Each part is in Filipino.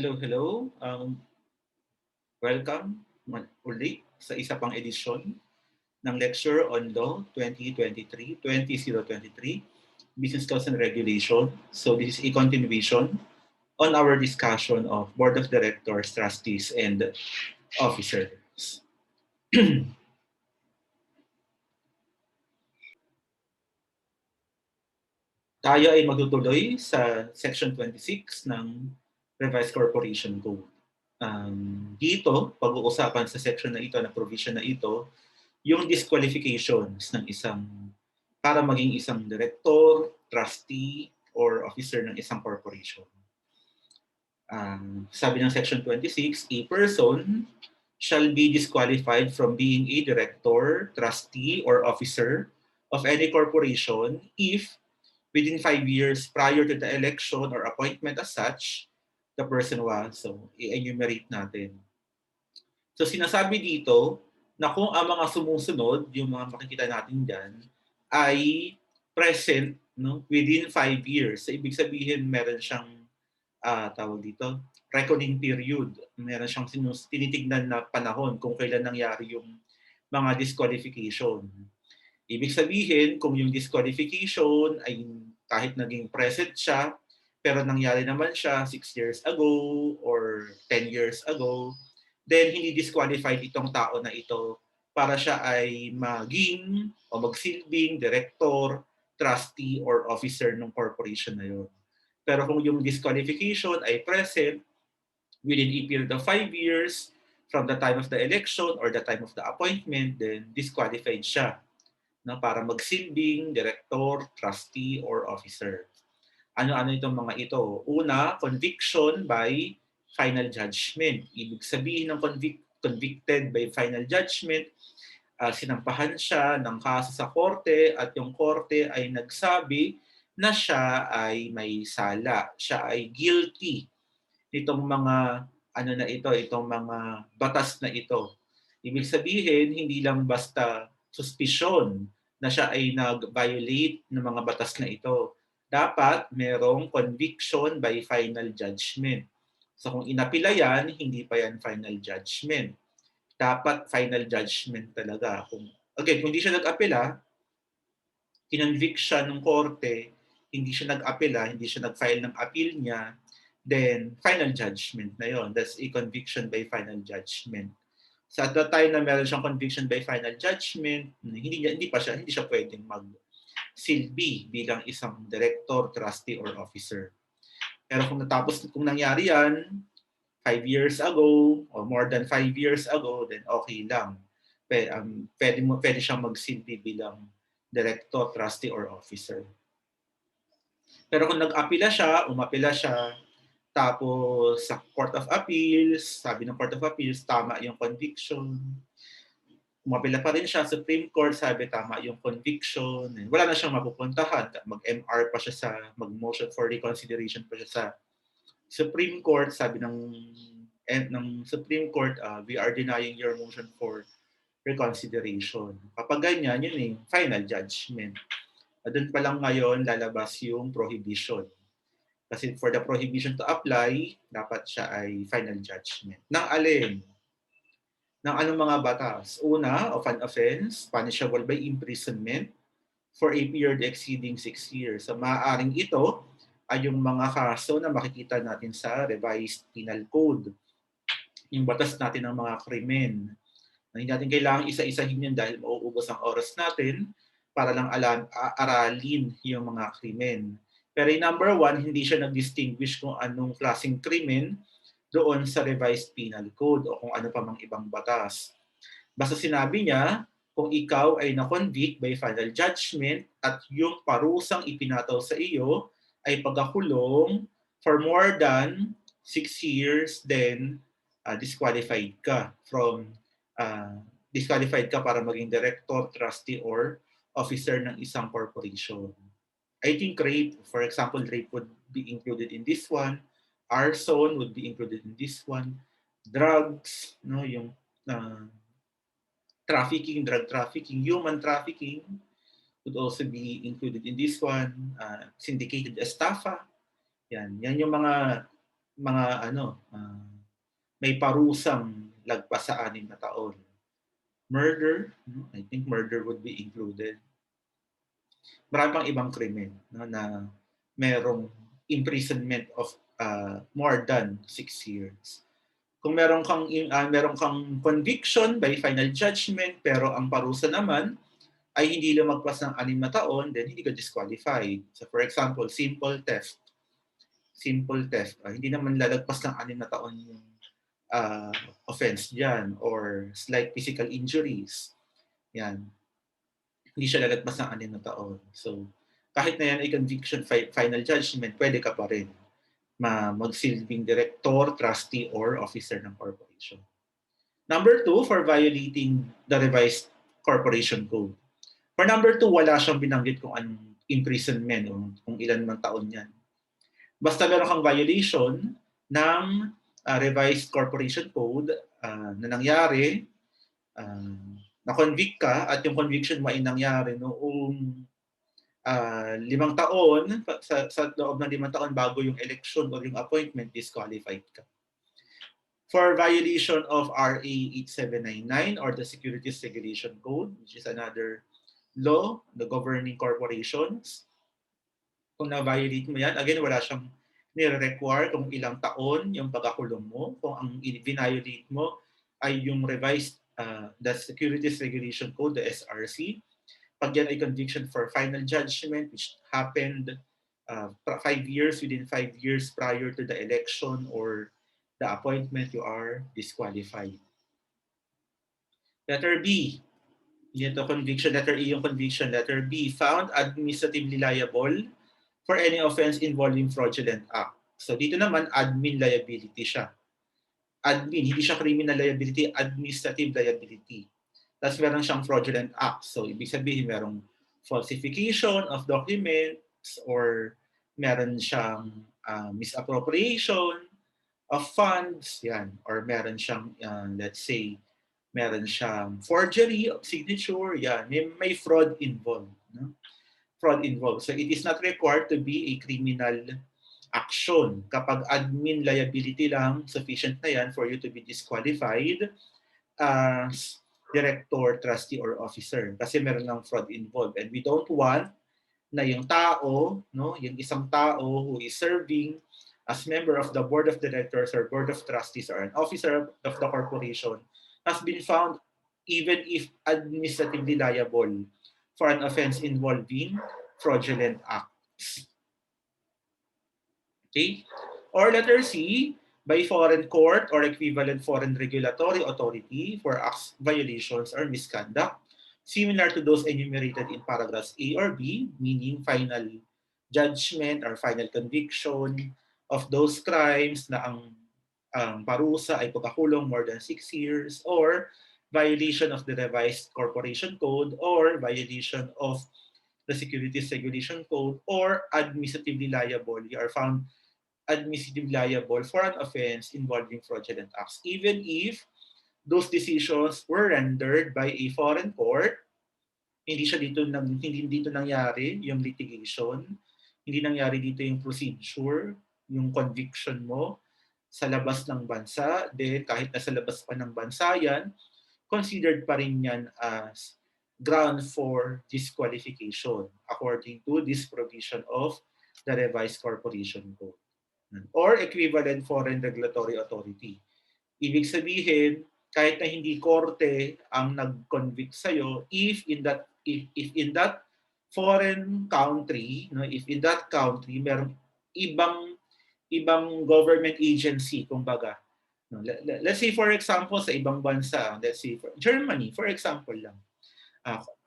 Hello, hello. Welcome uli sa isa pang edisyon ng Lecture on Law 2023, Business Laws and Regulation. So this is a continuation on our discussion of Board of Directors, Trustees, and Officers. Tayo ay magtutuloy sa Section 26 ng Revised Corporation Code. Dito, pag-uusapan sa section na ito, na provision na ito, yung disqualifications ng isang para maging isang director, trustee, or officer ng isang corporation. Sabi ng Section 26, a person shall be disqualified from being a director, trustee, or officer of any corporation if within 5 years prior to the election or appointment as such, the person was. So, i-enumerate natin. So, sinasabi dito na kung ang mga sumusunod, yung mga makikita natin dyan, ay present within 5 years. So, ibig sabihin, meron siyang tawag dito, reckoning period. Meron siyang tinitignan na panahon kung kailan nangyari yung mga disqualification. Ibig sabihin, kung yung disqualification ay kahit naging present siya, pero nangyari naman siya 6 years ago or 10 years ago, then hindi disqualified itong tao na ito para siya ay maging o magsilbing director, trustee, or officer ng corporation na yun. Pero kung yung disqualification ay present within a period of 5 years from the time of the election or the time of the appointment, then disqualified siya para magsilbing director, trustee, or officer. Ano-ano itong mga ito? Una, conviction by final judgment. Ibig sabihin ng convicted by final judgment, sinampahan siya ng kaso sa korte at yung korte ay nagsabi na siya ay may sala, siya ay guilty nitong mga itong mga batas na ito. Ibig sabihin, hindi lang basta suspisyon na siya ay nag-violate ng mga batas na ito. Dapat merong conviction by final judgment. So kung inapila yan, hindi pa yan final judgment. Dapat final judgment talaga. Kung hindi siya nag-apela, kinonvict siya ng korte, hindi siya nag-apela, hindi siya nag-file ng appeal niya, then final judgment na yon. That's a conviction by final judgment. So at the time na meron siyang conviction by final judgment, hindi siya pwedeng magsilbi bilang isang director, trustee, or officer. Pero kung nangyari yan 5 years ago or more than 5 years ago, then okay lang. Pwede siyang magsilbi bilang director, trustee, or officer. Pero kung umapila siya, tapos sa Court of Appeals, sabi ng Court of Appeals, tama yung conviction. Umapila pa rin siya, Supreme Court, sabi tama yung conviction. Wala na siyang mapupuntahan. Mag-MR pa siya mag-motion for reconsideration pa siya sa Supreme Court, sabi ng Supreme Court, we are denying your motion for reconsideration. Kapag ganyan, yun yung final judgment. Doon pa lang ngayon lalabas yung prohibition. Kasi for the prohibition to apply, dapat siya ay final judgment. Ng alin? Ng anong mga batas? Una, of an offense, punishable by imprisonment for a period exceeding 6 years. So maaaring ito ay yung mga kaso na makikita natin sa revised penal code. Yung batas natin ng mga krimen. Hindi natin kailangan isa-isahin yun dahil mauubos ang oras natin para lang aralin yung mga krimen. Pero yung number 1, hindi siya nag-distinguish kung anong klaseng krimen doon sa revised penal code o kung ano pa mang ibang batas. Basta sinabi niya, kung ikaw ay na-convict by final judgment at yung parusang ipinataw sa iyo ay pagkakulong for more than 6 years, then disqualified ka para maging director, trustee, or officer ng isang corporation. I think rape, for example, rape would be included in this one. Arson would be included in this one. Drugs, yung trafficking, drug trafficking, human trafficking would also be included in this one. Syndicated estafa. Yan yung mga mga may parusang lagpas sa 6 na taon. Murder, I think murder would be included. Marami pang ibang krimen na merong imprisonment of more than 6 years. Kung meron kang conviction by final judgment pero ang parusa naman ay hindi lumagpas ng 6 na taon, then hindi ka disqualified. So for example, simple theft. Hindi naman lalagpas ng 6 na taon yung offense dyan, or slight physical injuries. Yan. Hindi siya lalagpas ng 6 na taon. So kahit na yan ay conviction final judgment, pwede ka pa rin magsilbing director, trustee, or officer ng corporation. Number 2, for violating the revised corporation code. For number 2, wala siyang binanggit kung anong imprisonment o kung ilan man taon yan. Basta meron kang violation ng revised corporation code na nangyari, na-convict ka at yung conviction mo ay nangyari noong 5 taon, sa loob ng 5 taon bago yung election or yung appointment, disqualified ka. For violation of RA 8799 or the Securities Regulation Code, which is another law, the governing corporations, kung na-violate mo yan, again, wala siyang nire-require kung ilang taon yung pagkakulong mo. Kung ang violate mo ay yung revised the Securities Regulation Code, the SRC, pag yan ay conviction for final judgment which happened 5 years, within 5 years prior to the election or the appointment, you are disqualified. Letter B, ito conviction. Letter E yung conviction. Letter B, found administratively liable for any offense involving fraudulent act. So dito naman, admin liability siya. Admin, hindi siya criminal liability, administrative liability. Tapos meron siyang fraudulent act. So ibig sabihin merong falsification of documents or meron siyang misappropriation of funds, yan. Or meron siyang, let's say, meron siyang forgery of signature, yan. May fraud involved. No? Fraud involved. So it is not required to be a criminal action. Kapag admin liability lang, sufficient na yan for you to be disqualified as director, trustee, or officer. Kasi meron ng fraud involved. And we don't want na yung tao, yung isang tao who is serving as member of the board of directors or board of trustees or an officer of the corporation has been found even if administratively liable for an offense involving fraudulent acts. Okay? Or letter C, by foreign court or equivalent foreign regulatory authority for acts, violations, or misconduct, similar to those enumerated in paragraphs A or B, meaning final judgment or final conviction of those crimes na ang parusa ay pagkakulong more than 6 years, or violation of the revised corporation code, or violation of the Securities Regulation Code, or administratively liable. You are found administratively liable for an offense involving fraudulent acts, even if those decisions were rendered by a foreign court. Hindi dito nangyari yung litigation, hindi nangyari dito yung procedure, yung conviction mo sa labas ng bansa. Then kahit nasa labas pa ng bansa yan, considered pa rin yan as ground for disqualification according to this provision of the revised corporation code. Or equivalent foreign regulatory authority. Ibig sabihin, kahit na hindi korte ang nag-convict sa'yo, if in that foreign country, if in that country merong ibang government agency, kumbaga. Let's say for example sa ibang bansa, let's say for Germany, for example lang.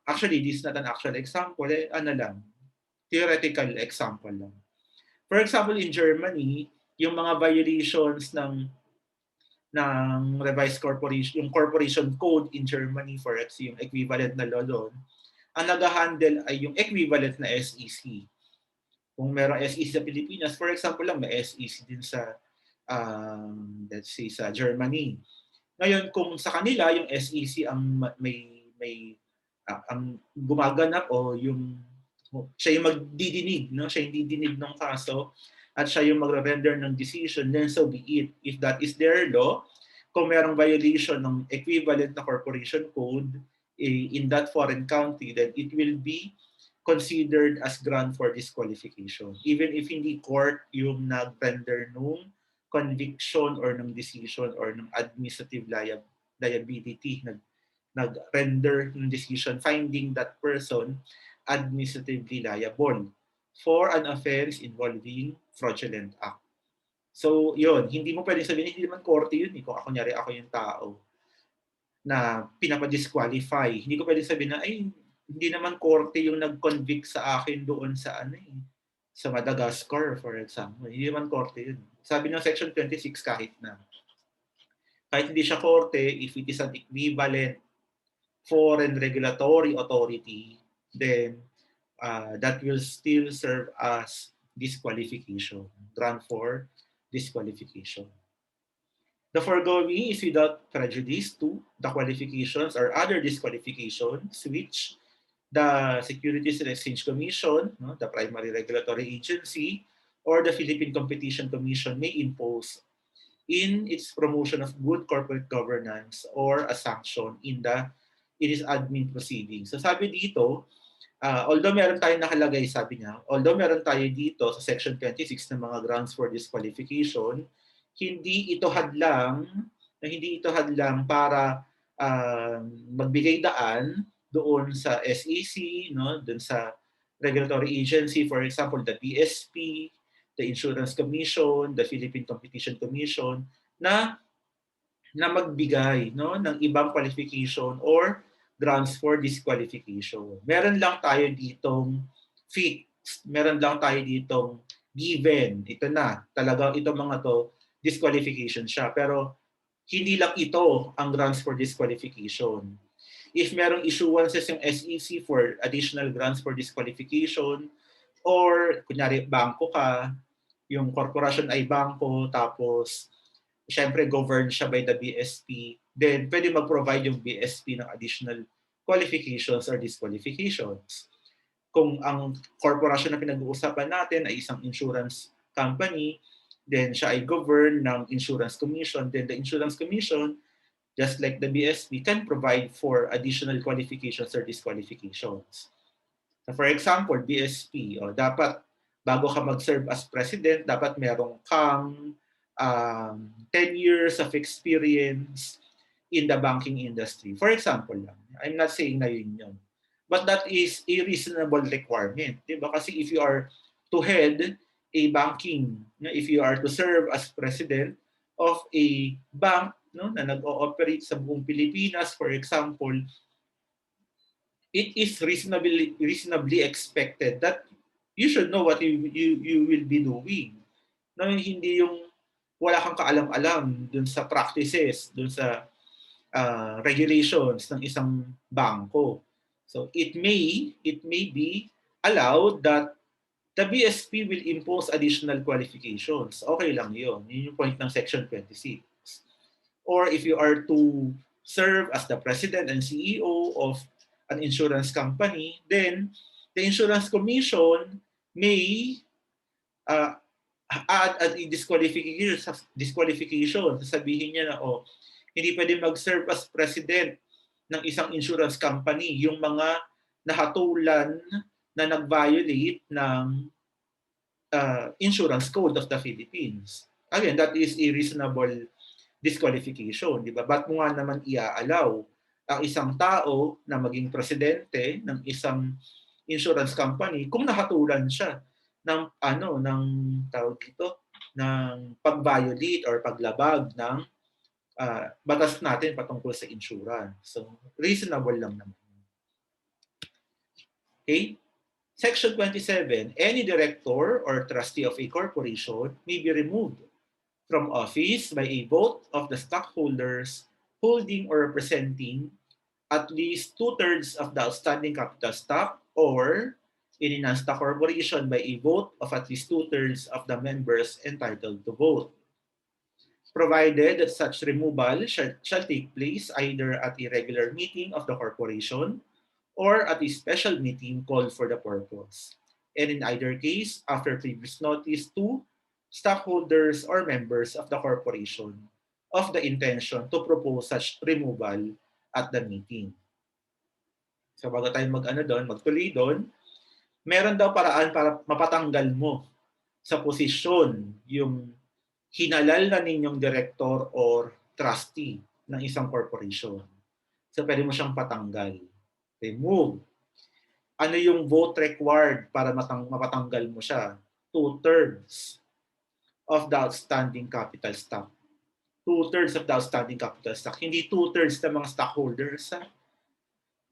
Actually, this is not an actual example, theoretical example lang. For example, in Germany, yung mga violations ng revised corporation, yung corporation code in Germany, for example, yung equivalent na law doon, ang nag-handle ay yung equivalent na SEC. Kung merong SEC sa Pilipinas, for example lang, may SEC din sa, let's say, sa Germany. Ngayon, kung sa kanila, yung SEC ang ang gumaganap o yung siya yung magdidinig, siya yung didinig ng kaso, at siya yung magre-render ng decision, then so be it. If that is their law, kung merong violation ng equivalent na corporation code in that foreign country, then it will be considered as ground for disqualification. Even if hindi court yung nag-render nung conviction or ng decision or ng administrative liability, nag-render ng decision finding that person administratively liable for an offense involving fraudulent act. So, yun, hindi mo pwedeng sabihin, hindi naman korte yun. Kung ako, nyari ako yung tao na pinapa-disqualify. Hindi ko pwedeng sabihin na, ay, hindi naman korte yung nag-convict sa akin doon sa sa Madagascar, for example. Hindi naman korte yun. Sabi ng Section 26, kahit hindi siya korte, if it is an equivalent foreign regulatory authority, then that will still serve as disqualification, ground for disqualification. The foregoing is without prejudice to the qualifications or other disqualifications which the Securities and Exchange Commission, the primary regulatory agency, or the Philippine Competition Commission may impose in its promotion of good corporate governance or a sanction in its admin proceedings. So sabi dito, although meron tayong nakalagay, sabi niya, although meron tayo dito sa Section 26 ng mga grounds for disqualification, hindi ito hadlang para magbigay daan doon sa SEC, doon sa regulatory agency, for example, the BSP, the Insurance Commission, the Philippine Competition Commission, na magbigay ng ibang qualification or grounds for disqualification. Meron lang tayo ditong fixed, meron lang tayo ditong given. Ito na, talaga itong mga to, disqualification siya. Pero hindi lang ito ang grounds for disqualification. If merong issuances yung SEC for additional grounds for disqualification, or kunyari bangko ka, yung corporation ay bangko, tapos syempre governed siya by the BSP, then pwede mag-provide yung BSP ng additional qualifications or disqualifications. Kung ang corporation na pinag-uusapan natin ay isang insurance company, then siya ay governed ng Insurance Commission, then the Insurance Commission, just like the BSP, can provide for additional qualifications or disqualifications. So for example, BSP, dapat bago ka mag-serve as president, dapat merong kang 10 years of experience in the banking industry. For example lang. I'm not saying na yun. But that is a reasonable requirement. Diba? Kasi if you are to head a banking, if you are to serve as president of a bank na nag-ooperate sa buong Pilipinas, for example, it is reasonably expected that you should know what you will be doing. Hindi yung wala kang kaalam-alam dun sa practices, dun sa regulations ng isang bangko. So it may be allowed that the BSP will impose additional qualifications. Okay lang yun. Yun yung point ng Section 26. Or if you are to serve as the president and CEO of an insurance company, then the Insurance Commission may add a disqualification. Sabihin niya na, hindi pwede mag-serve as president ng isang insurance company yung mga nahatulan na nag-violate ng Insurance Code of the Philippines. Again, that is a reasonable disqualification, di ba? Ba't mo nga naman iaalaw ang isang tao na maging presidente ng isang insurance company kung nahatulan siya ng tawag dito, ng pag-violate or paglabag ng batas natin patungkol sa insurance. So, reasonable lang naman. Okay? Section 27, any director or trustee of a corporation may be removed from office by a vote of the stockholders holding or representing at least 2/3 of the outstanding capital stock, or in a non-stock corporation by a vote of at least 2/3 of the members entitled to vote, provided that such removal shall take place either at a regular meeting of the corporation or at a special meeting called for the purpose, and in either case, after previous notice to stockholders or members of the corporation of the intention to propose such removal at the meeting. So bago tayo magtuloy doon, meron daw paraan para mapatanggal mo sa posisyon yung hinalal na ninyong director or trustee ng isang corporation. So pwede mo siyang patanggal. Remove. Ano yung vote required para mapatanggal mo siya? 2/3 of the outstanding capital stock. 2/3 of the outstanding capital stock. Hindi 2/3 ng mga stockholders. Ha?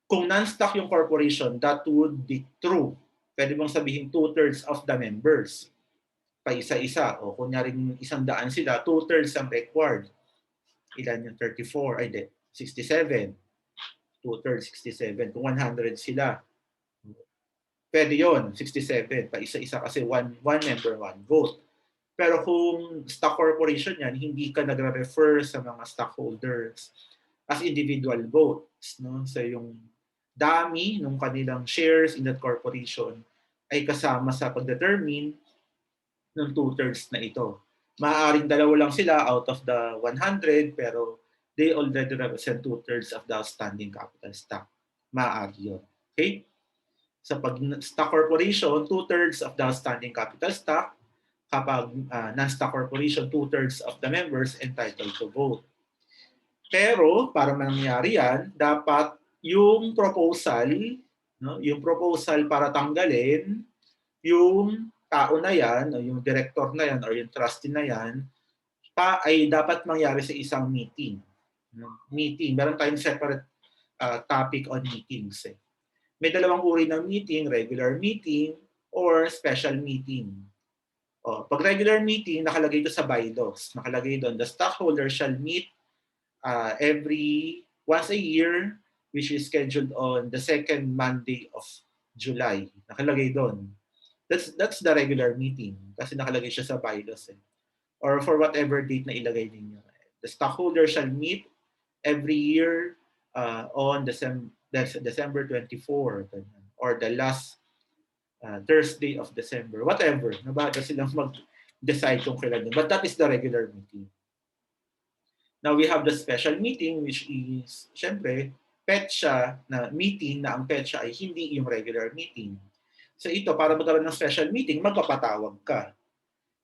Kung non-stock yung corporation, that would be true. Pwede mong sabihin 2/3 of the members. Pa isa-isa. O kunyari 100 sila, 2/3 ang required. Ilan yung 34? Ay, di. 67. 2/3, 67. Kung 100 sila, pwede yun, 67. Pa isa-isa kasi one member, one vote. Pero kung stock corporation yan, hindi ka nagre-refer sa mga stockholders as individual votes. No? So yung dami ng kanilang shares in that corporation ay kasama sa pag-determine ng 2/3 na ito. Maaaring dalawa lang sila out of the 100 pero they already represent 2/3 of the outstanding capital stock. Maaari yun. Okay? Sa stock corporation, 2/3 of the outstanding capital stock. Kapag non-stock corporation, 2/3 of the members entitled to vote. Pero para mangyari yan, dapat yung proposal, no, yung proposal para tanggalin yung tao na yan, o yung director na yan, or yung trustee na yan, ay dapat mangyari sa isang meeting. Meeting. Meron tayong separate topic on meetings. May dalawang uri ng meeting, regular meeting or special meeting. Pag regular meeting, nakalagay ito sa bylaws. Nakalagay doon, the stockholder shall meet every once a year, which is scheduled on the second Monday of July. Nakalagay doon. That's the regular meeting kasi nakalagay siya sa bylaws. Or for whatever date na ilagay ninyo. The stockholder shall meet every year on December 24 or the last Thursday of December, whatever. Nabata silang mag-decide kung kailan yun. But that is the regular meeting. Now we have the special meeting which is, syempre, petsa na meeting na ang petsa ay hindi yung regular meeting. So ito, para magkaroon ng special meeting, magpapatawag ka.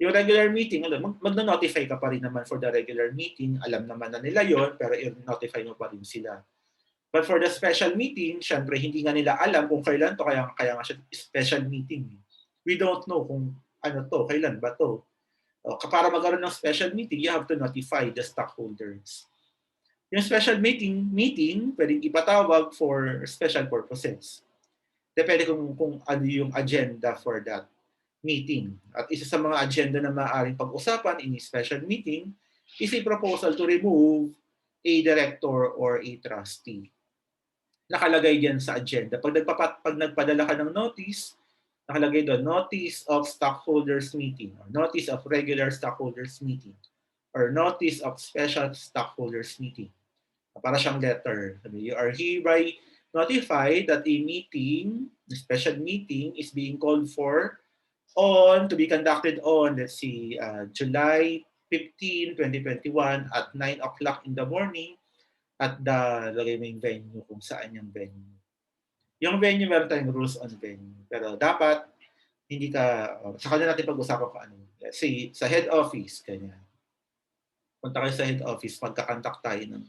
Yung regular meeting, magna-notify ka pa rin naman for the regular meeting. Alam naman na nila yon pero i-notify mo pa rin sila. But for the special meeting, syempre hindi nga nila alam kung kailan to, kaya nga siya special meeting. We don't know kung ano to, kailan ba to. Para magkaroon ng special meeting, you have to notify the stockholders. Yung special meeting pwedeng ipatawag for special purposes. Depende kung ano yung agenda for that meeting. At isa sa mga agenda na maaaring pag-usapan in a special meeting is a proposal to remove a director or a trustee. Nakalagay diyan sa agenda. Pag nagpadala ka ng notice, nakalagay doon, notice of stockholders meeting, or notice of regular stockholders meeting, or notice of special stockholders meeting. Para siyang letter. You are hereby notified that a meeting, a special meeting, is being called for to be conducted on, let's see, July 15, 2021 at 9 o'clock in the morning at lagay mo yung venue kung saan yung venue. Yung venue, meron tayong rules on venue. Pero dapat, hindi ka, sa kanya natin pag-usapan kung ano. Let's say, sa head office, ganyan. Punta kayo sa head office, magkakantak tayo ng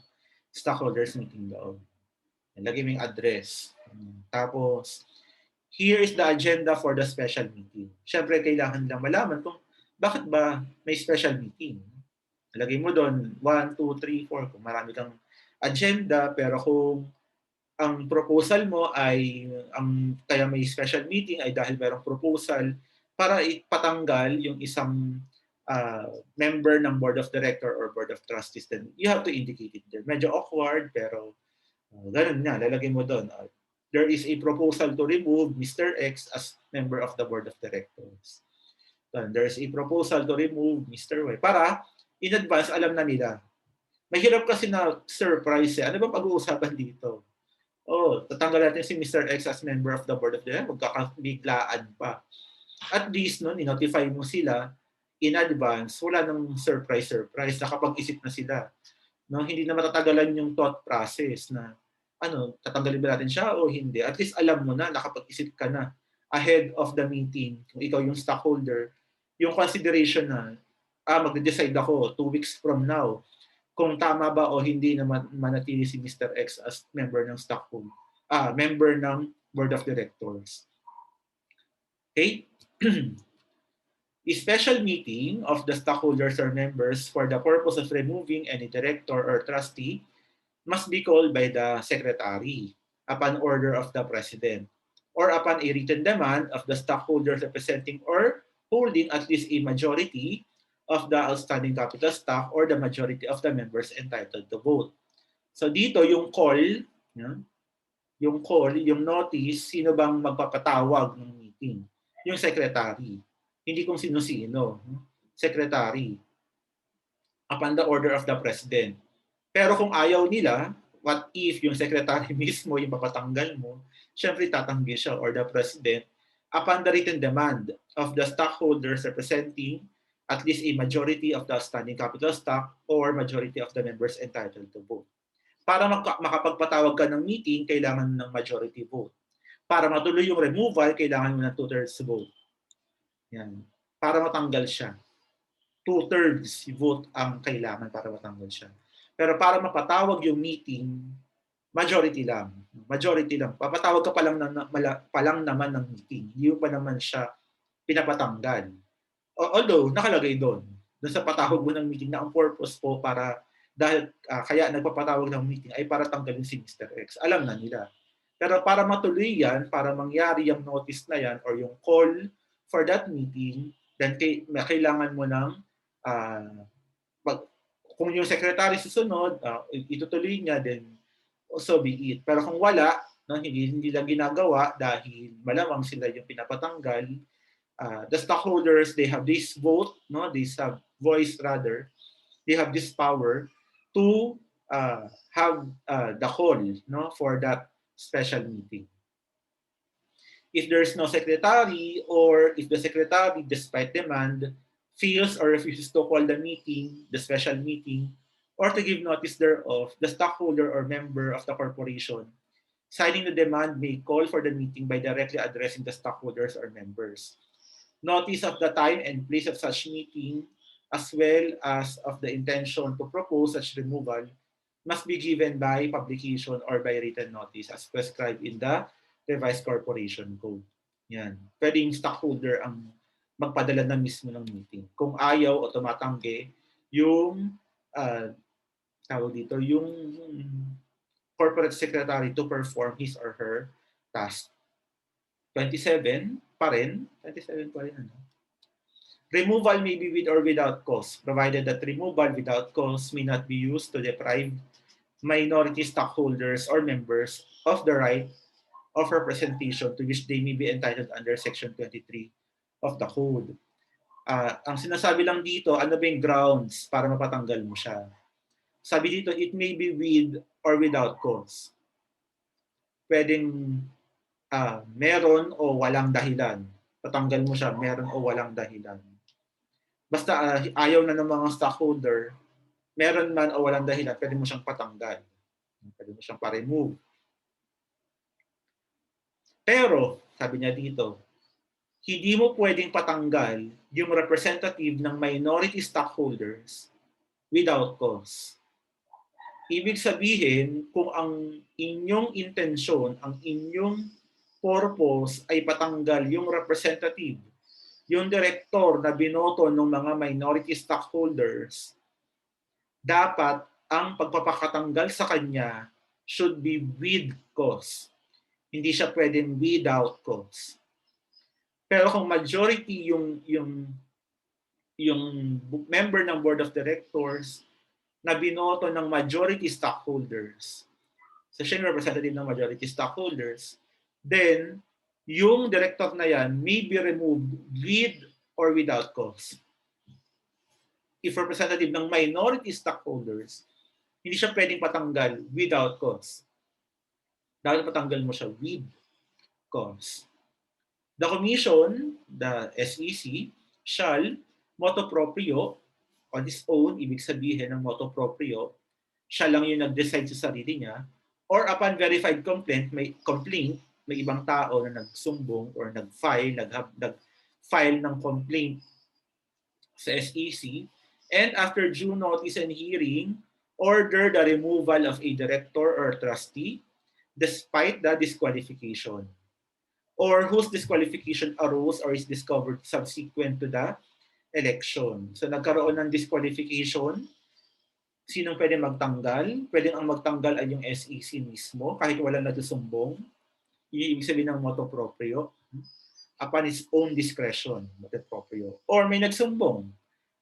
stockholders meeting loob. Lagay mo yung address. Tapos, here is the agenda for the special meeting. Siyempre, kailangan nilang malaman kung bakit ba may special meeting. Lagay mo doon, 1, 2, 3, 4, kung marami kang agenda, pero kung ang proposal mo ay, kaya may special meeting ay dahil merong proposal para ipatanggal yung isang member ng board of director or board of trustees, then you have to indicate it there. Medyo awkward, pero ganun nga, lalagay mo doon. There is a proposal to remove Mr. X as member of the board of directors. Then there is a proposal to remove Mr. Y. Para in advance, alam na nila. Mahirap kasi na surprise. Ano ba pag-uusapan dito? Tatanggal natin si Mr. X as member of the board of directors. Magkakabiglaan pa. At least, no, i-notify mo sila in advance, wala nang surprise, nakapag-isip na sila. No? Hindi na matatagalan yung thought process na tatanggalin ba natin siya o hindi. At least alam mo na, nakapag-isip ka na ahead of the meeting, kung ikaw yung stockholder, yung consideration na, magde-decide ako 2 weeks from now kung tama ba o hindi na manatili si Mr. X as member ng stockholder, member ng board of directors. Okay? A special meeting of the stockholders or members for the purpose of removing any director or trustee must be called by the secretary upon order of the president or upon a written demand of the stockholders representing or holding at least a majority of the outstanding capital stock or the majority of the members entitled to vote. So dito yung call, yung notice, sino bang magpapatawag ng meeting? Yung secretary. Hindi kung sino-sino. Secretary. Upon the order of the president. Pero kung ayaw nila, what if yung secretary mismo yung papatanggal mo, syempre tatanggi siya or the president upon the written demand of the stockholders representing at least a majority of the outstanding capital stock or majority of the members entitled to vote. Para makapagpatawag ka ng meeting, kailangan ng majority vote. Para matuloy yung removal, kailangan mo ng 2/3 vote. Yan. Para matanggal siya. 2/3 vote ang kailangan para matanggal siya. Pero para mapatawag yung meeting, majority lang. Majority lang. Papatawag ka pa lang naman ng meeting. Hindi pa naman siya pinapatanggal. Although, nakalagay doon sa patawag mo ng meeting na ang purpose po para dahil kaya nagpapatawag ng meeting ay para tanggalin si Mr. X. Alam na nila. Pero para matuloy yan, para mangyari yung notice na yan or yung call for that meeting, then kailangan mo ng kung yung secretary susunod, itutuloy niya, then so be it. Pero kung wala, hindi lang ginagawa dahil malamang sila yung pinapatanggal, the stockholders, they have this vote, this voice rather, they have this power to have the call for that special meeting. If there's no secretary or if the secretary, despite demand, fails or refuses to call the meeting, the special meeting, or to give notice thereof, the stockholder or member of the corporation signing the demand may call for the meeting by directly addressing the stockholders or members. Notice of the time and place of such meeting, as well as of the intention to propose such removal, must be given by publication or by written notice as prescribed in the Revised Corporation Code. Yan. Pwedeng stockholder ang magpadala na mismo ng meeting. Kung ayaw o tumatanggi, yung tawag dito, yung corporate secretary to perform his or her task. 27 pa rin. 27 pa rin. Removal may be with or without cause, provided that removal without cause may not be used to deprive minority stockholders or members of the right of representation to which they may be entitled under Section 23 of the Code. Ang sinasabi lang dito, ano ba yung grounds para mapatanggal mo siya? Sabi dito, it may be with or without cause. Pwedeng meron o walang dahilan. Patanggal mo siya, meron o walang dahilan. Basta ayaw na ng mga stockholder, meron man o walang dahilan, pwede mo siyang patanggal. Pwede mo siyang pa-remove. Pero, sabi niya dito, hindi mo pwedeng patanggal yung representative ng minority stockholders without cause. Ibig sabihin, kung ang inyong intensyon, ang inyong purpose ay patanggal yung representative, yung director na binoto ng mga minority stockholders, dapat ang pagpapakatanggal sa kanya should be with cause. Hindi siya pwedeng without cause. Pero kung majority yung member ng board of directors na binoto ng majority stockholders, so siya yung representative ng majority stockholders, then yung director na yan may be removed with or without cause. If representative ng minority stockholders, hindi siya pwedeng patanggal without cause. Dapat patanggal mo siya with cause. The Commission, the SEC, shall motu proprio, on his own, ibig sabihin ng motu proprio, siya lang yung nag-decide sa sarili niya, or upon verified may ibang tao na nagsumbong or nag-file ng complaint sa SEC, and after due notice and hearing, order the removal of a director or trustee despite the disqualification, or whose disqualification arose or is discovered subsequent to the election. So nagkaroon ng disqualification, sinong pwede magtanggal? Pwedeng ang magtanggal ay yung SEC mismo kahit wala nagsusumbong. Yung ibig sabihin ng motu proprio. Upon its own discretion, motu proprio. Or may nagsumbong,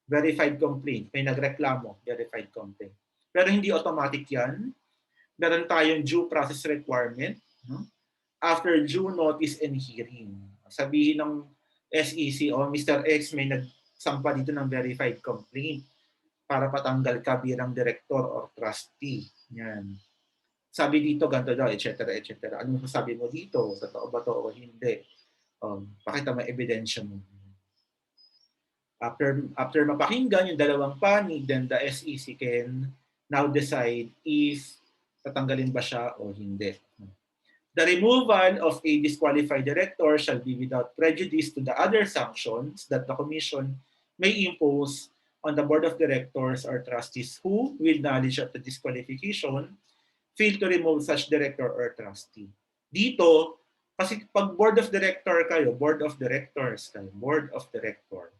verified complaint. May nagreklamo, verified complaint. Pero hindi automatic yan. Meron tayong due process requirement. After due notice and hearing. Sabihin ng SEC, Mr. X, may nagsampa dito ng verified complaint para patanggal ka bilang director or trustee. Yan. Sabi dito, ganito daw, etc. etc. Ano sabi mo dito? Totoo ba to o hindi? Pakita mo ebidensya mo. After mapakinggan yung dalawang panig, then the SEC can now decide if tatanggalin ba siya o hindi. The removal of a disqualified director shall be without prejudice to the other sanctions that the Commission may impose on the Board of Directors or Trustees who, with knowledge of the disqualification, fail to remove such director or trustee. Dito, kasi pag Board of Director kayo, Board of Directors kayo, Board of Director,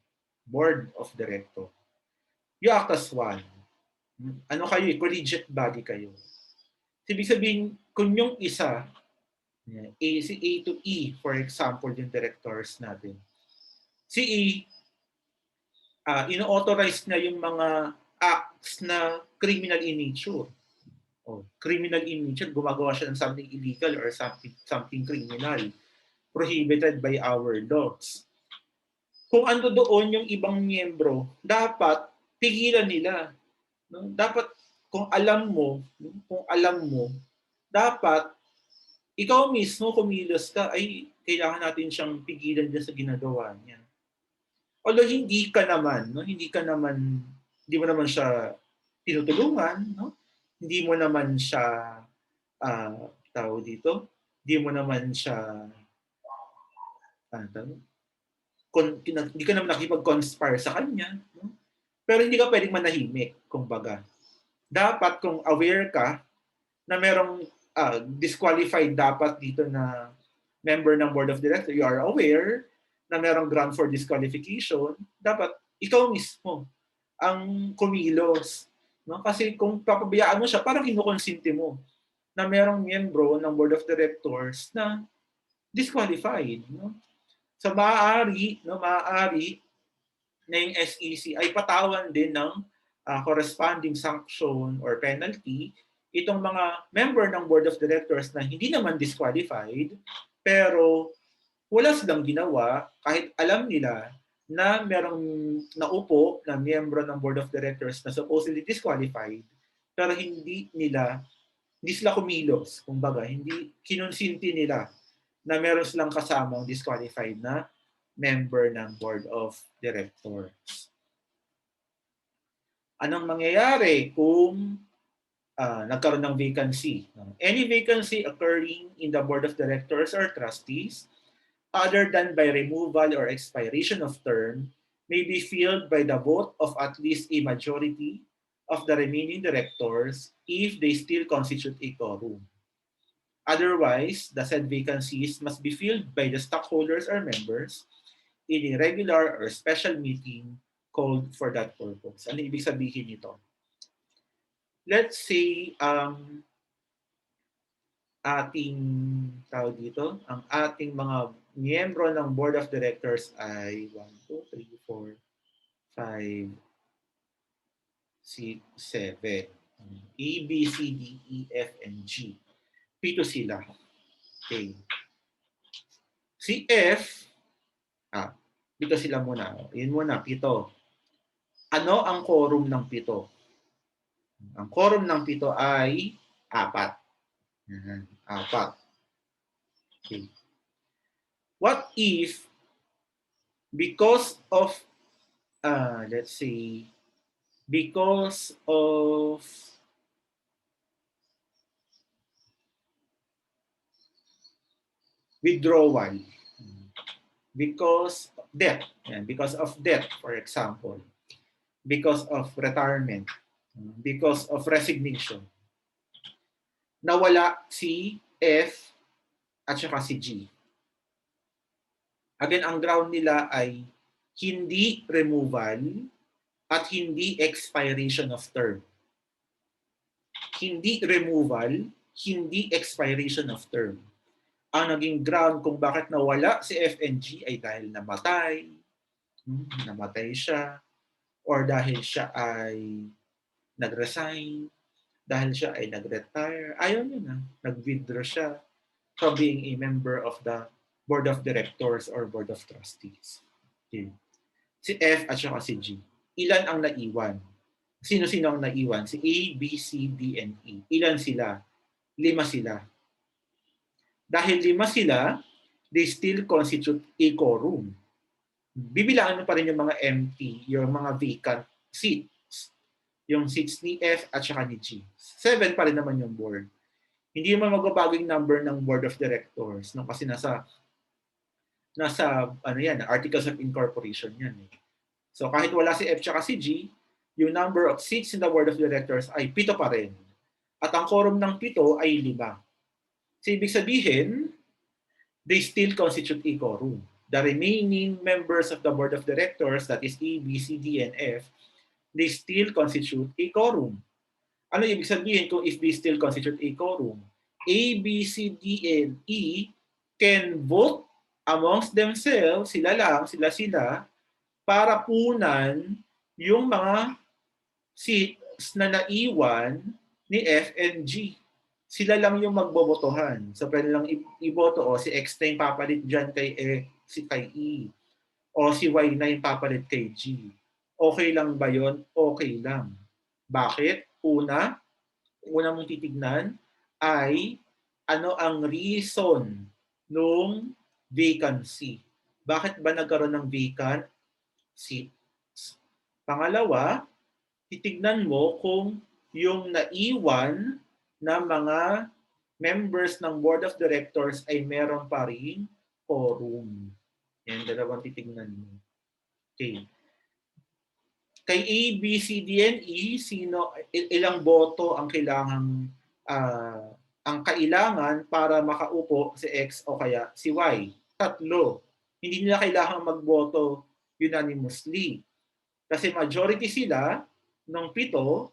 you act as one. Ano kayo, collegiate body kayo. Ibig sabihin, kung yung isa, si A to E, for example, yung directors natin. Si E, ino-authorize na yung mga acts na criminal in nature. Criminal in nature, gumagawa siya ng something illegal or something criminal, prohibited by our laws. Kung ando doon yung ibang miyembro, dapat pigilan nila. No? Dapat, kung alam mo, dapat ikaw mismo kumilos ka, ay kailangan natin siyang pigilan din sa ginagawa niya. Although hindi mo naman siya tinutulungan, no? Hindi mo naman siya, hindi mo naman siya, hindi ka naman nakipag-conspire sa kanya, no? Pero hindi ka pwedeng manahimik, kumbaga. Dapat kung aware ka na merong disqualified dapat dito na member ng Board of Directors, you are aware na merong ground for disqualification, dapat ikaw mismo ang kumilos. No? Kasi kung papabayaan mo siya, parang kinukonsinte mo na merong miyembro ng Board of Directors na disqualified. No? So maaari na yung SEC ay patawan din ng corresponding sanction or penalty itong mga member ng Board of Directors na hindi naman disqualified, pero wala silang ginawa kahit alam nila na merong naupo na miyembro ng Board of Directors na supposedly disqualified, pero hindi sila kumilos. Kumbaga, hindi kinonsinti nila na meron silang kasamang disqualified na member ng Board of Directors. Anong mangyayari kung nagkaroon ng vacancy? Any vacancy occurring in the Board of Directors or Trustees, other than by removal or expiration of term, may be filled by the vote of at least a majority of the remaining directors if they still constitute a quorum. Otherwise, the said vacancies must be filled by the stockholders or members in a regular or special meeting called for that purpose. Ano ibig sabihin nito? Let's say, ang ating mga miyembro ng Board of Directors ay 1, 2, 3, 4, 5, 6, 7. A, B, C, D, E, F, and G. Pito sila. Okay. Si F, pito sila muna. Yun muna, pito. Ano ang quorum ng pito? Ang quorum ng pito ay 4. 4. Okay. What if, because of let's say, because of withdrawal, because of death, yan, because of death, for example, because of retirement, because of resignation, nawala si F at saka si G. Again, ang ground nila ay hindi removal at hindi expiration of term. Hindi removal, hindi expiration of term. Ang naging ground kung bakit nawala si F and G ay dahil namatay siya, or dahil siya ay nag-resign, dahil siya ay nag-retire. Ayaw niya na. Nag-withdraw siya from being a member of the Board of Directors or Board of Trustees. Okay. Si F at saka si G. Ilan ang naiwan? Sino-sino ang naiwan? Si A, B, C, D, and E. Ilan sila? 5 sila. Dahil 5 sila, they still constitute a quorum. Bibilangan mo pa rin yung mga empty, yung mga vacant seats. Yung seats ni F at saka ni G. 7 pa rin naman yung board. Hindi naman magbabago yung number ng board of directors, no? Kasi nasa ano yan, articles of incorporation yan. So kahit wala si F at si G, yung number of seats in the board of directors ay 7 pa rin. At ang quorum ng 7 ay 5. So ibig sabihin, they still constitute a quorum. The remaining members of the board of directors, that is A, B, C, D, and F, they still constitute a quorum. Ano ibig sabihin kung if they still constitute a quorum? A, B, C, D, and E can vote amongst themselves, sila, para punan yung mga seats na naiwan ni F and G. Sila lang yung magbobotohan. So pwede lang iboto, o si X na yung papalit dyan kay E. O si Y na yung papalit kay G. Okay lang ba yun? Okay lang. Bakit? Una mong titignan ay ano ang reason nung vacancy. Bakit ba nagkaroon ng vacant seats? Pangalawa, titignan mo kung yung naiwan na mga members ng board of directors ay meron pa ring quorum. Yan, dalawang titignan mo. Okay. Kay A, B, C, D, and E, ilang boto ang kailangan para makaupo si X o kaya si Y? 3. Hindi nila kailangang magboto unanimously. Kasi majority sila ng 7, 5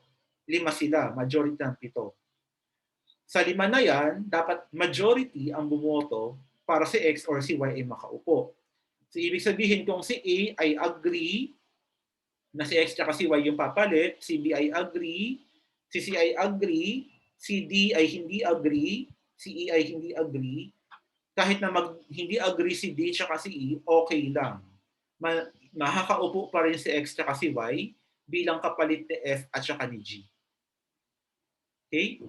sila, majority ng 7. Sa 5 na yan, dapat majority ang bumoto para si X or si Y ay makaupo. So ibig sabihin kung si A ay agree na si X at si Y yung papalit, si B ay agree, si C ay agree, si D ay hindi agree, si E ay hindi agree, kahit na hindi agree si D at si E, okay lang. Makakaupo pa rin si X at si Y bilang kapalit ni F at saka ni G. Okay?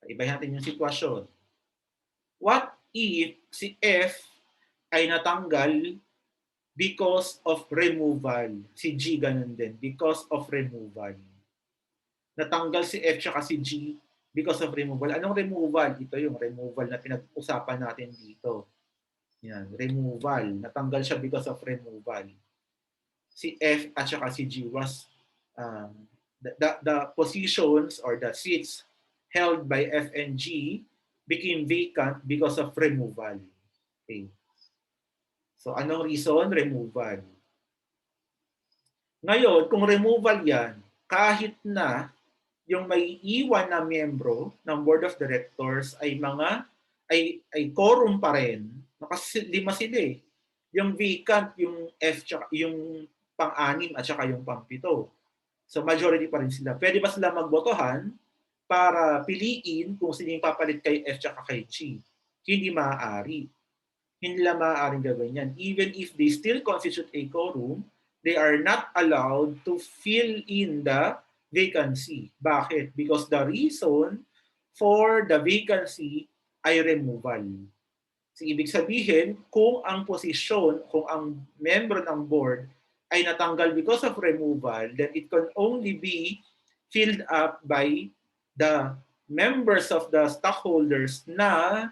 Ibahin natin yung sitwasyon. What if si F ay natanggal because of removal? Si G ganun din, because of removal. Natanggal si F at si G because of removal. Anong removal? Ito yung removal na pinag-usapan natin dito. Yan, removal. Natanggal siya because of removal. Si F at saka si G was the positions or the seats held by F and G became vacant because of removal. Okay. So anong reason? Removal. Ngayon, kung removal yan, kahit na yung may iwan na miyembro ng board of directors ay quorum pa rin, kasi 5 sila eh. Yung vacant, yung F, yung pang-6 at saka yung pang-7. So majority pa rin sila. Pwede ba sila magbotohan para piliin kung sino yung papalit kay F at kay G? Hindi maaari. Hindi nila maaaring gawin yan. Even if they still constitute a quorum, they are not allowed to fill in the vacancy. Bakit? Because the reason for the vacancy ay removal. So, ibig sabihin, kung ang posisyon, kung ang member ng board ay natanggal because of removal, then it can only be filled up by the members of the stockholders na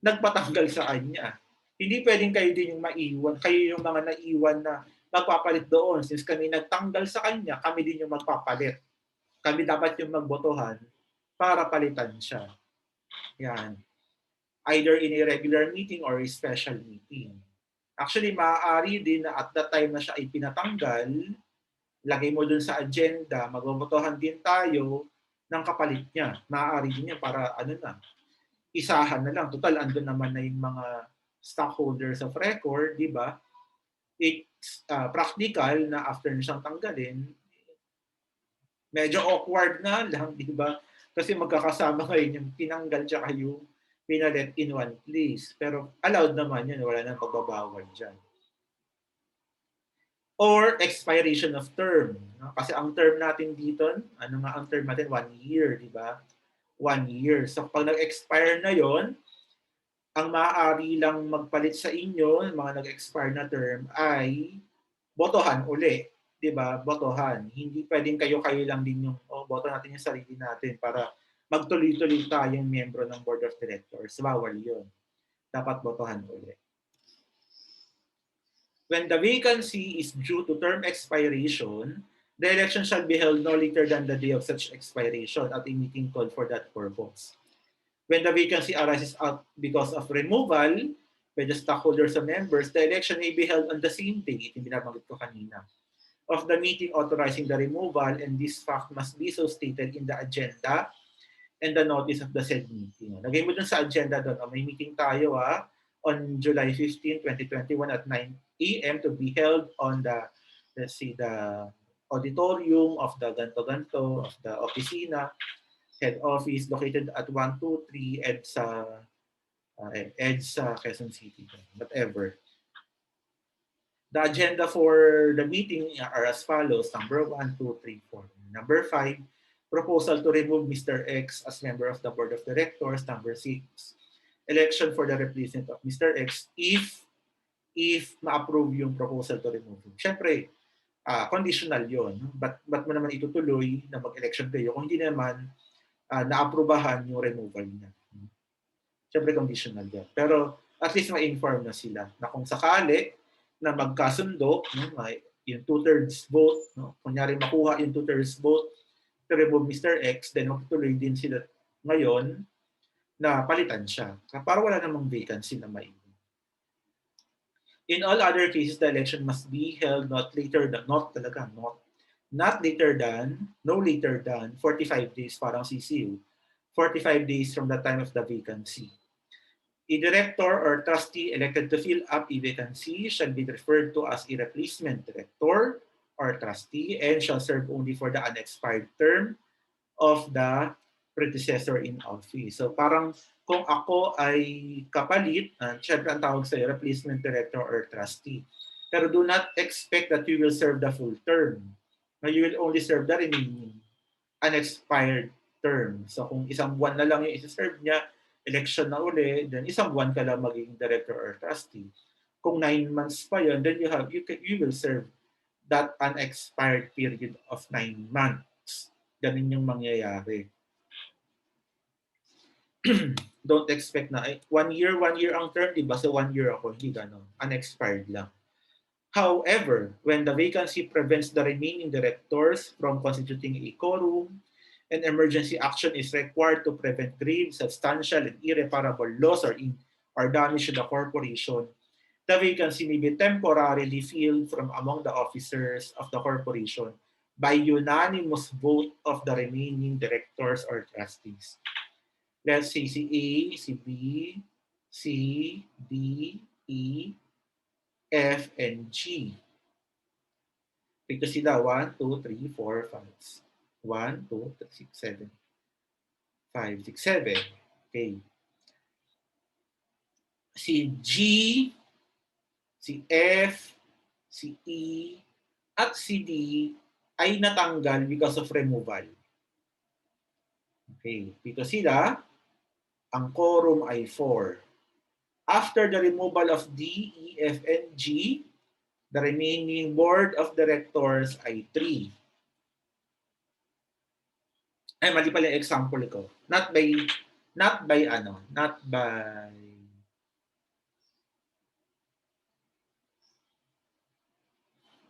nagpatanggal sa kanya. Hindi pwedeng kayo din yung maiwan, kayo yung mga naiwan na magpapalit doon. Since kami nagtanggal sa kanya, kami din yung magpapalit. Kami dapat yung magbotohan para palitan siya. Yan. Either in a regular meeting or a special meeting. Actually, maaari din na at that time na siya ay pinatanggal, lagay mo dun sa agenda, magbobotohan din tayo ng kapalit niya. Maaari din yan para ano na, isahan na lang. Total, andun naman na yung mga stockholders of record, di ba? It's practical na after na siyang tanggalin, medyo awkward na lang, di ba? Kasi magkakasama ngayon yung tinanggal tsaka yung pinalit in one place. Pero allowed naman yun, wala nang pagbabawal dyan. Or expiration of term. No? Kasi ang term natin dito, ano nga ang term natin? 1 year, di ba? 1 year. So pag nag-expire na yon, ang maaari lang magpalit sa inyo, mga nag-expire na term, ay botohan uli. Di ba? Botohan. Hindi pwedeng kayo-kayo lang din yung, boto natin yung sarili natin para magtuloy-tuloy tayong miyembro ng Board of Directors. Bawal yun. Dapat botohan uli. When the vacancy is due to term expiration, the election shall be held no later than the day of such expiration at a meeting called for that purpose. When the vacancy arises out because of removal by the stockholders or members, the election may be held on the same day, ito binabanggit ko kanina, of the meeting authorizing the removal, and this fact must be so stated in the agenda and the notice of the said meeting. Lagay mo dun sa agenda doon, may meeting tayo on July 15, 2021 at 9 a.m. to be held on the, let's see, the auditorium of the ganto-ganto, of the oficina, head office located at 123 EDSA Quezon City, whatever. The agenda for the meeting are as follows. Number 1, 2, 3, 4. Number 5, proposal to remove Mr. X as member of the Board of Directors. Number 6, election for the replacement of Mr. X if ma-approve yung proposal to remove him. Siyempre, conditional yon. Ba't mo naman itutuloy na mag-election kayo kung hindi naman na-aprobahan yung removal niya. Siyempre, conditional yan. Pero at least ma-inform na sila na kung sakali na magkasundo, no, yung 2/3 vote, no, kunyari makuha yung 2/3 vote to remove Mr. X, then magtuloy din sila ngayon na palitan siya. Para wala namang vacancy na maiwan. In all other cases, the election must be held no later than 45 days, parang CCU, 45 days from the time of the vacancy. A director or trustee elected to fill up a vacancy shall be referred to as a replacement director or trustee and shall serve only for the unexpired term of the predecessor in office. So parang kung ako ay kapalit, syempre ang tawag sa'yo, replacement director or trustee. Pero do not expect that you will serve the full term. Now, you will only serve the remaining unexpired term. So kung isang buwan na lang yung isa-serve niya, election na uli, then isang buwan ka lang maging director or trustee. Kung 9 months pa yun, then you will serve that unexpired period of 9 months. Ganun yung mangyayari. Don't expect na, 1 year ang term, diba? So 1 year ako, hindi gano'n. Unexpired lang. However, when the vacancy prevents the remaining directors from constituting a quorum, an emergency action is required to prevent grave, substantial, and irreparable loss or damage to the corporation. The vacancy may be temporarily filled from among the officers of the corporation by unanimous vote of the remaining directors or trustees. Let's say si A, si B, C, D, E, F, and G. Ito sila, 1, 2, 3, 4, 5. 1, 2, 3, 6, 7. 5, 6, 7. Okay. Si G, si F, si E, at si D ay natanggal because of removal. Okay. Dito sila, ang quorum ay 4. After the removal of D, E, F, and G, The remaining board of directors ay 3. Ay, mali pala yung example ko. Not by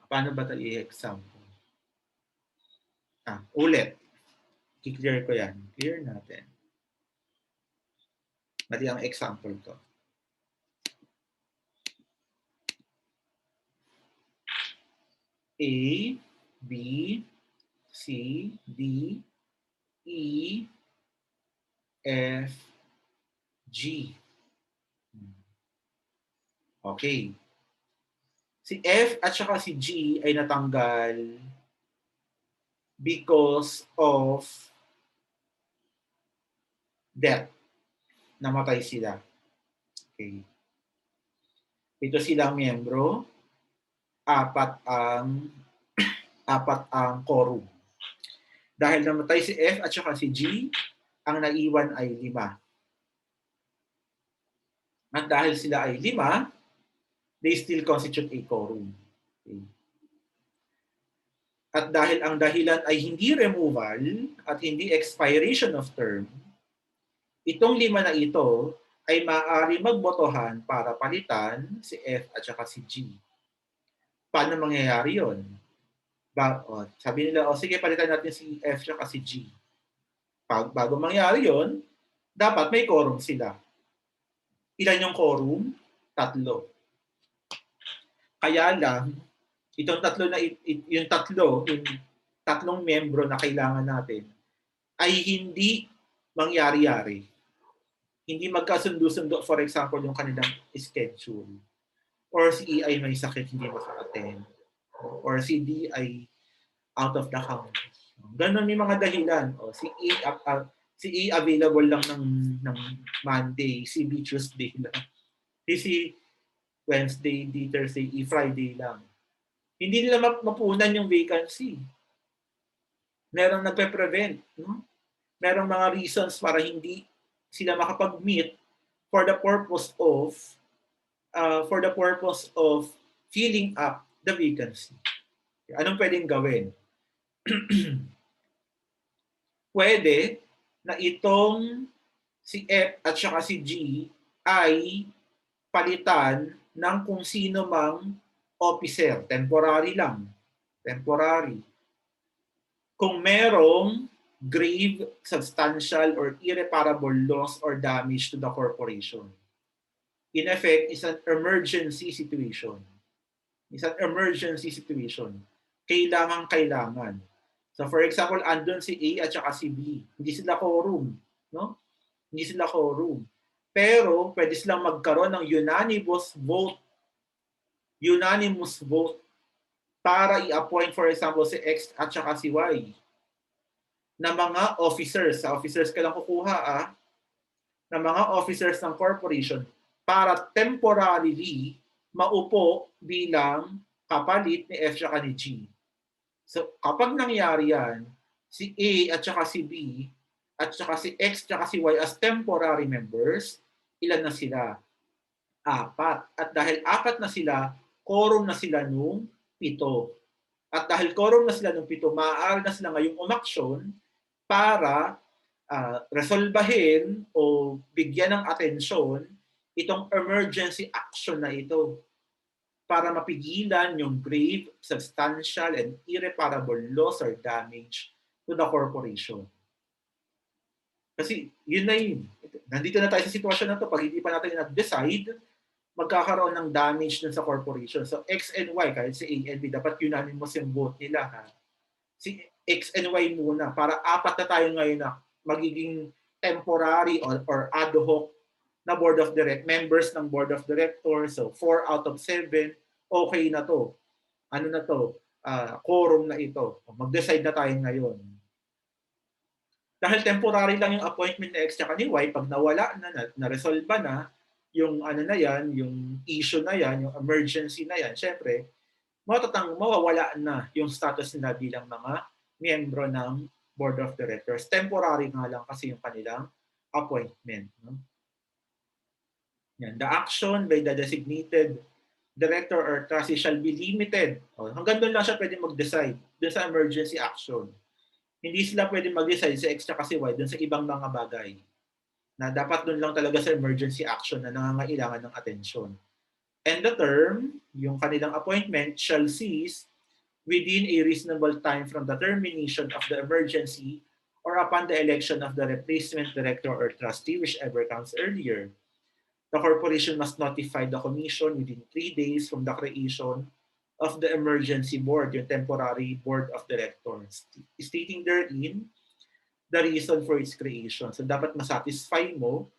paano ba ito i-example? Ulit. I-clear ko yan. Clear natin. Mali ang example ko. A, B, C, D, E, F, G. Okay. Si F at saka si G ay natanggal because of death. Namatay sila. Okay. Ito silang miyembro. Apat ang quorum. Dahil namatay si F at saka si G, ang naiwan ay 5. At dahil sila ay 5, they still constitute a quorum. Okay. At dahil ang dahilan ay hindi removal at hindi expiration of term, itong 5 na ito ay maaari magbotohan para palitan si F at saka si G. Paano mangyayari yun? Sabi nila, sige, palitan natin si F at si G. Bago mangyari yun, dapat may quorum sila. Ilan yung quorum? 3. Kaya lang, yung tatlong membro na kailangan natin ay hindi mangyari-yari. Hindi magkasundo-sundo, for example, yung kanilang schedule. Or si E ay may sakit, hindi maka-attend. Or si D ay out of the country. Ganon may mga dahilan. Si E available lang ng Monday, si B Tuesday lang. Si Wednesday, D Thursday, E Friday lang. Hindi nila mapunan yung vacancy. Merong nagpe-prevent. No? Merong mga reasons para hindi sila makapag-meet for the purpose of filling up the vacancy. Anong pwedeng gawin? Pwede na itong si F at saka si G ay palitan ng kung sino mang officer. Temporary lang. Temporary. Kung merong grave, substantial, or irreparable loss or damage to the corporation. In effect, it's an emergency situation. It's an emergency situation. Kailangan. So for example, andun si A at saka si B. Hindi sila quorum. No? Hindi sila quorum. Pero pwede silang magkaroon ng unanimous vote para i-appoint, for example, si X at saka si Y na mga officers. Sa officers ka lang kukuha, na mga officers ng corporation para temporarily maupo bilang kapalit ni F at ni G. So kapag nangyari yan, si A at saka si B at saka si X at si Y as temporary members, ilan na sila? 4. At dahil 4 na sila, quorum na sila nung 7. At dahil quorum na sila nung 7, maaari na sila ngayong umaksyon para resolbahin o bigyan ng atensyon itong emergency action na ito para mapigilan yung grave, substantial, and irreparable loss or damage to the corporation. Kasi yun na yun. Nandito na tayo sa sitwasyon na to. Pag hindi pa natin nag-decide, magkakaroon ng damage dun sa corporation. So X and Y, kahit si A and B, dapat unanimous yung vote nila. Si X and Y muna para 4 na tayo ngayon na magiging temporary or ad hoc na board of members ng board of directors. So 4 out of 7, okay na to. Ano na to? Quorum na ito. Mag-decide na tayo ngayon. Dahil temporary lang yung appointment ni X at ni Y, pag nawala na-resolve na yung na yan, yung issue na yan, yung emergency na yan, syempre, mawawala na yung status nila bilang mga miyembro ng board of directors. Temporary nga lang kasi yung kanilang appointment. No? Yan. The action by the designated director or trustee shall be limited. O, hanggang doon lang siya pwede mag-decide doon sa emergency action. Hindi sila pwede mag-decide sa extra kasi why doon sa ibang mga bagay na dapat doon lang talaga sa emergency action na nangangailangan ng atensyon. And the term, yung kanilang appointment, shall cease within a reasonable time from the termination of the emergency or upon the election of the replacement director or trustee, whichever comes earlier. The corporation must notify the commission within 3 days from the creation of the emergency board, yung temporary board of directors, stating therein the reason for its creation. So dapat masatisfy mo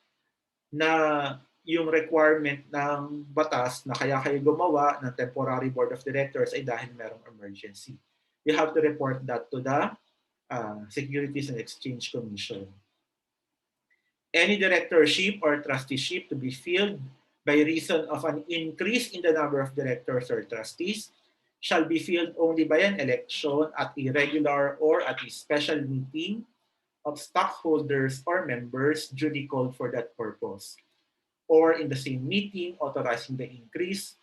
na yung requirement ng batas na kaya kayo gumawa ng temporary board of directors ay dahil merong emergency. You have to report that to the Securities and Exchange Commission. Any directorship or trusteeship to be filled by reason of an increase in the number of directors or trustees shall be filled only by an election at a regular or at a special meeting of stockholders or members duly called for that purpose, or in the same meeting authorizing the increase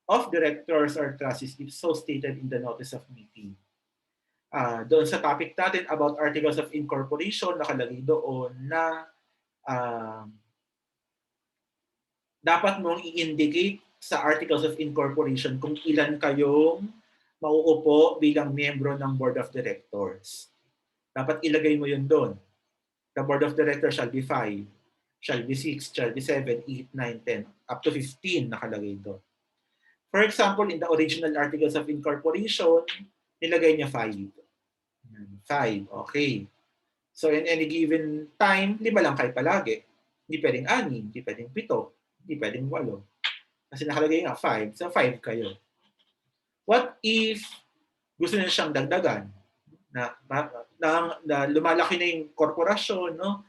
of directors or trustees if so stated in the notice of meeting. Doon sa topic natin about articles of incorporation, nakalagay doon na uh, dapat mong i-indicate sa articles of incorporation kung ilan kayong mauupo bilang miyembro ng board of directors. Dapat ilagay mo yun doon. The board of directors shall be 5, shall be 6, shall be 7, 8, 9, 10, up to 15 nakalagay doon. For example, in the original articles of incorporation, nilagay niya 5. 5, okay. So in any given time, 5 lang kayo palagi. Hindi pwedeng 6, hindi pwedeng 7, hindi pwedeng 8. Kasi nakalagay nga 5, so 5 kayo. What if gusto niya siyang dagdagan? Na lumalaki na yung korporasyon, no?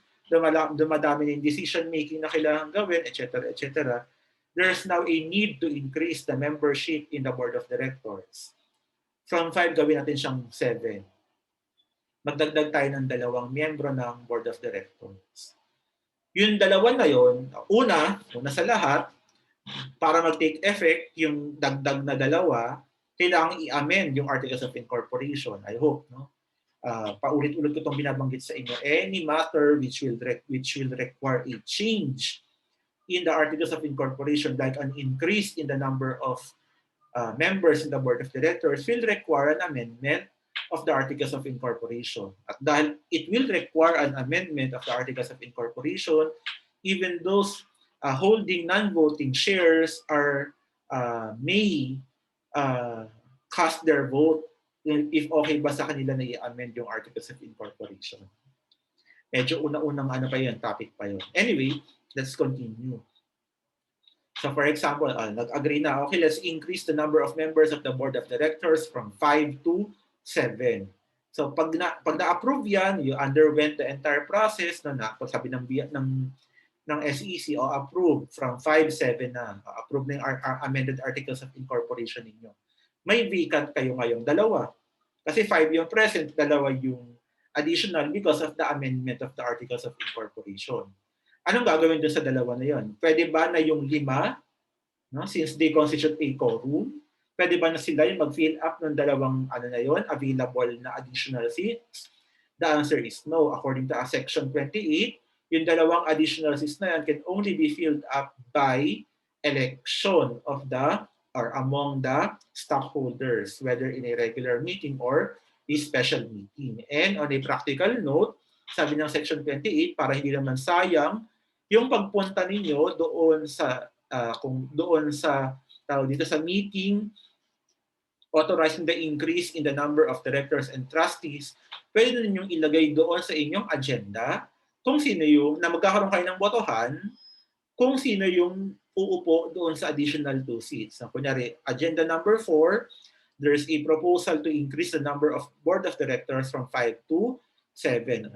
Dumadami na yung decision making na kailangan gawin, etc., etc. There's now a need to increase the membership in the board of directors. From 5, gawin natin siyang 7. Magdagdag tayo ng 2 miyembro ng board of directors. Yung 2 na yon, una sa lahat, para mag-take effect yung dagdag na 2, kailangang i-amend yung Articles of Incorporation. I hope, no? Paulit-ulit ko itong binabanggit sa inyo. Any matter which will require a change in the Articles of Incorporation, like an increase in the number of members in the board of directors, will require an amendment of the Articles of Incorporation. At dahil it will require an amendment of the Articles of Incorporation, even those holding non-voting shares may cast their vote if okay ba sa kanila na i-amend yung Articles of Incorporation. Medyo una-unang topic pa yun. Anyway, let's continue. So for example, nag-agree na, okay, let's increase the number of members of the board of directors from 5 to 7. So pag na-approve yan, you underwent the entire process na sabi ng SEC o approved from 5, 7 na. Approved na yung amended articles of incorporation ninyo. May vacant kayo ngayong 2. Kasi 5 yung present, 2 yung additional because of the amendment of the articles of incorporation. Anong gagawin doon sa 2 na yon? Pwede ba na yung 5, no, since they constitute a quorum, pwede ba na sila yung mag-fill up ng 2 available na additional seats? The answer is no. According to Section 28, yung 2 additional seats na yan can only be filled up by election of the or among the stockholders, whether in a regular meeting or a special meeting. And on a practical note, sabi ng Section 28, para hindi naman sayang yung pagpunta ninyo doon sa dito sa meeting authorizing the increase in the number of directors and trustees, pwede na ninyong ilagay doon sa inyong agenda kung sino yung, na magkakaroon kayo ng botohan, kung sino yung uupo doon sa additional 2 seats. So, kunyari, agenda number 4, there's a proposal to increase the number of board of directors from 5 to 7.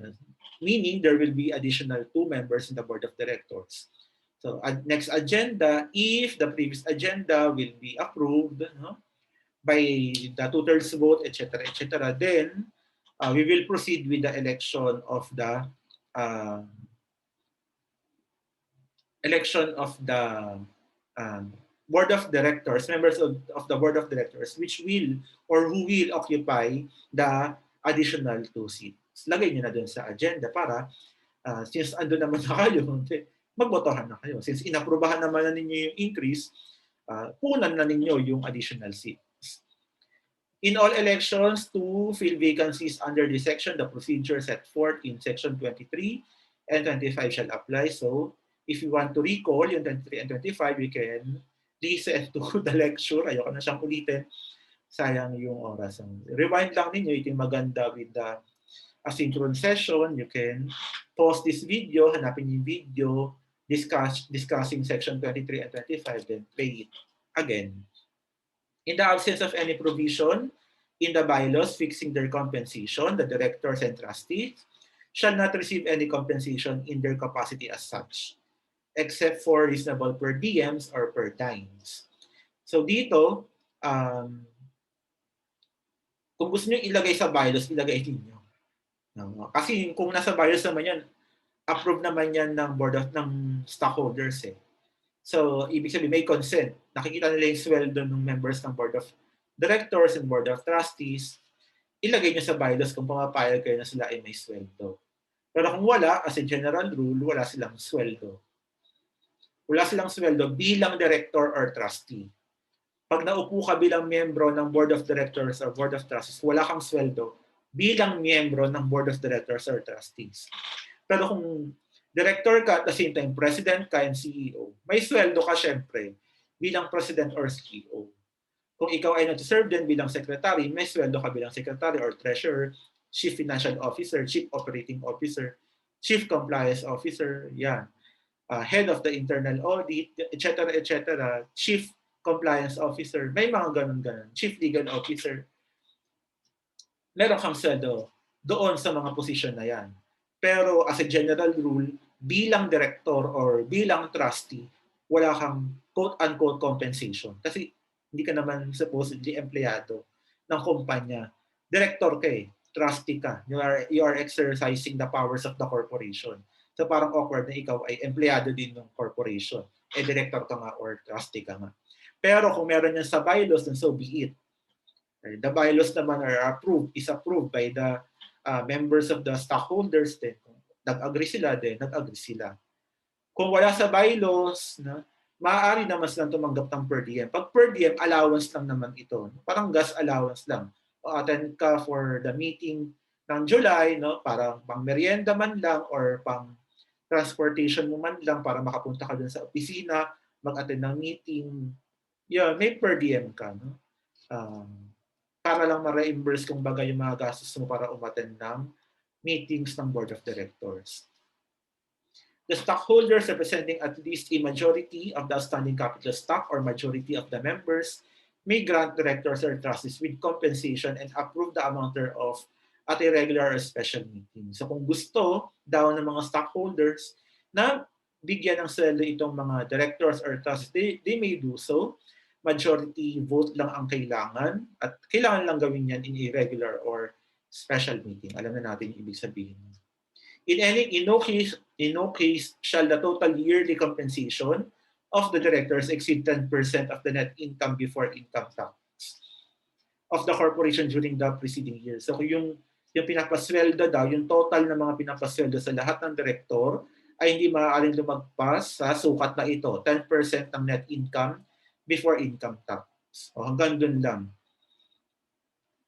Meaning, there will be additional 2 members in the board of directors. So, next agenda, if the previous agenda will be approved, no, by the 2/3 vote, etc., etc., then we will proceed with the election of the board of directors, members of the board of directors, which will or who will occupy the additional 2 seats. Lagay nyo na dun sa agenda para since ando naman na kayo, magbotohan na kayo. Since inaprubahan naman na ninyo yung increase, punan na ninyo yung additional seats. In all elections to fill vacancies under this section, the procedure set forth in section 23 and 25 shall apply. So, if you want to recall yung 23 and 25, you can listen to the lecture. Ayoko na siyang ulitin. Sayang yung oras. Rewind lang ninyo. Ito yung maganda with the asynchronous session. You can pause this video, hanapin yung video, discussing section 23 and 25, then play it again. In the absence of any provision in the bylaws fixing their compensation, the directors and trustees shall not receive any compensation in their capacity as such, except for reasonable per diems or per dimes. So dito, kung gusto nyo ilagay sa bylaws, ilagay ninyo. Kasi kung nasa bylaws naman yan, approve naman yan ng board of ng stockholders eh. So, ibig sabihin, may consent. Nakikita nila yung sweldo ng members ng board of directors and board of trustees. Ilagay nyo sa bylaws kung pumapayag kayo na sila ay may sweldo. Pero kung wala, as a general rule, wala silang sweldo. Wala silang sweldo bilang director or trustee. Pag naupo ka bilang miyembro ng board of directors or board of trustees, wala kang sweldo bilang miyembro ng board of directors or trustees. Pero kung director ka at the same time president ka and CEO, may sweldo ka syempre bilang president or CEO. Kung ikaw ay nag-serve din bilang secretary, may sweldo ka bilang secretary or treasurer, chief financial officer, chief operating officer, chief compliance officer, yan. Head of the internal audit, etc., etc., chief compliance officer, may mga ganun-ganun, chief legal officer. Meron kang sweldo doon sa mga posisyon na yan. Pero as a general rule, bilang director or bilang trustee, wala kang quote-unquote compensation. Kasi hindi ka naman supposedly empleyado ng kumpanya. Director ka eh, trustee ka. You are exercising the powers of the corporation. So parang awkward na ikaw ay empleyado din ng corporation. Eh director ka nga or trustee ka nga. Pero kung meron yan sa bylaws, then so be it. The bylaws naman is approved by the members of the stockholders. Then nag-agree sila, then nag-agree sila. Kung wala sa bylaws, maaari naman silang tumanggap ng per diem. Pag per diem, allowance lang naman ito. Parang gas allowance lang. O attend ka for the meeting ng July, no? Parang pang merienda man lang or pang transportation mo man lang para makapunta ka dun sa opisina, mag-attend ng meeting. Yeah, may per diem ka. No? Para lang ma-reimburse kung baga yung mga gastos mo para umattend ng meetings ng board of directors. The stockholders representing at least a majority of the outstanding capital stock or majority of the members may grant directors or trustees with compensation and approve the amount thereof at a regular or special meeting. So kung gusto daw ng mga stockholders na bigyan ng sweldo itong mga directors or trustees, they may do so. Majority vote lang ang kailangan at kailangan lang gawin yan in a regular or special meeting. Alam na natin yung ibig sabihin. In no case shall the total yearly compensation of the directors exceed 10% of the net income before income tax of the corporation during the preceding year. So yung pinapasweldo daw, yung total ng mga pinapasweldo sa lahat ng direktor ay hindi maaaring lumagpas sa sukat na ito, 10% ng net income before income tax. O hanggang dun lang.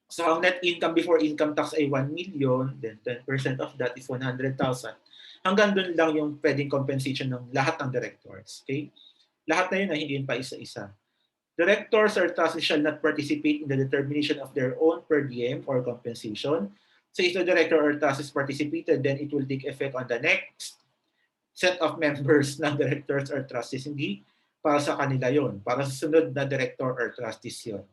So ang net income before income tax ay 1 million, then 10% of that is 100,000. Hanggang dun lang yung pwedeng compensation ng lahat ng directors. Okay? Lahat na yun ay hindi pa isa-isa. Directors or trustees shall not participate in the determination of their own per diem or compensation. So if the director or trustees participated, then it will take effect on the next set of members ng directors or trustees. Hindi para sa kanila yon, para sa sunod na director or trustees yon.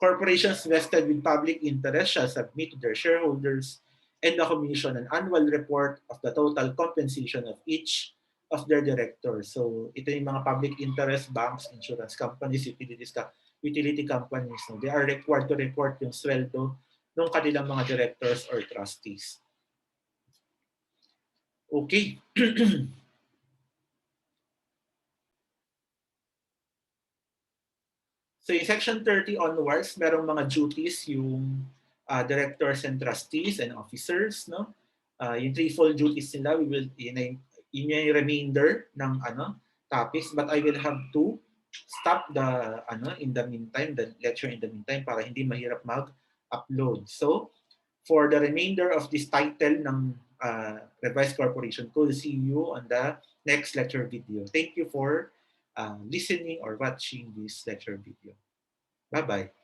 Corporations vested with public interest shall submit to their shareholders and the commission an annual report of the total compensation of each of their directors. So ito yung mga public interest banks, insurance companies, utility companies. No? They are required to report yung sweldo ng kanilang mga directors or trustees. Okay. So in Section 30 onwards, merong mga duties yung directors and trustees and officers, no? Yung threefold duties nila, we will yun yung remainder ng topics, but I will have to stop the in the meantime, the lecture in the meantime para hindi mahirap mag-upload. So for the remainder of this title ng Revised Corporation Code, see you on the next lecture video. Thank you for listening or watching this lecture video. Bye-bye.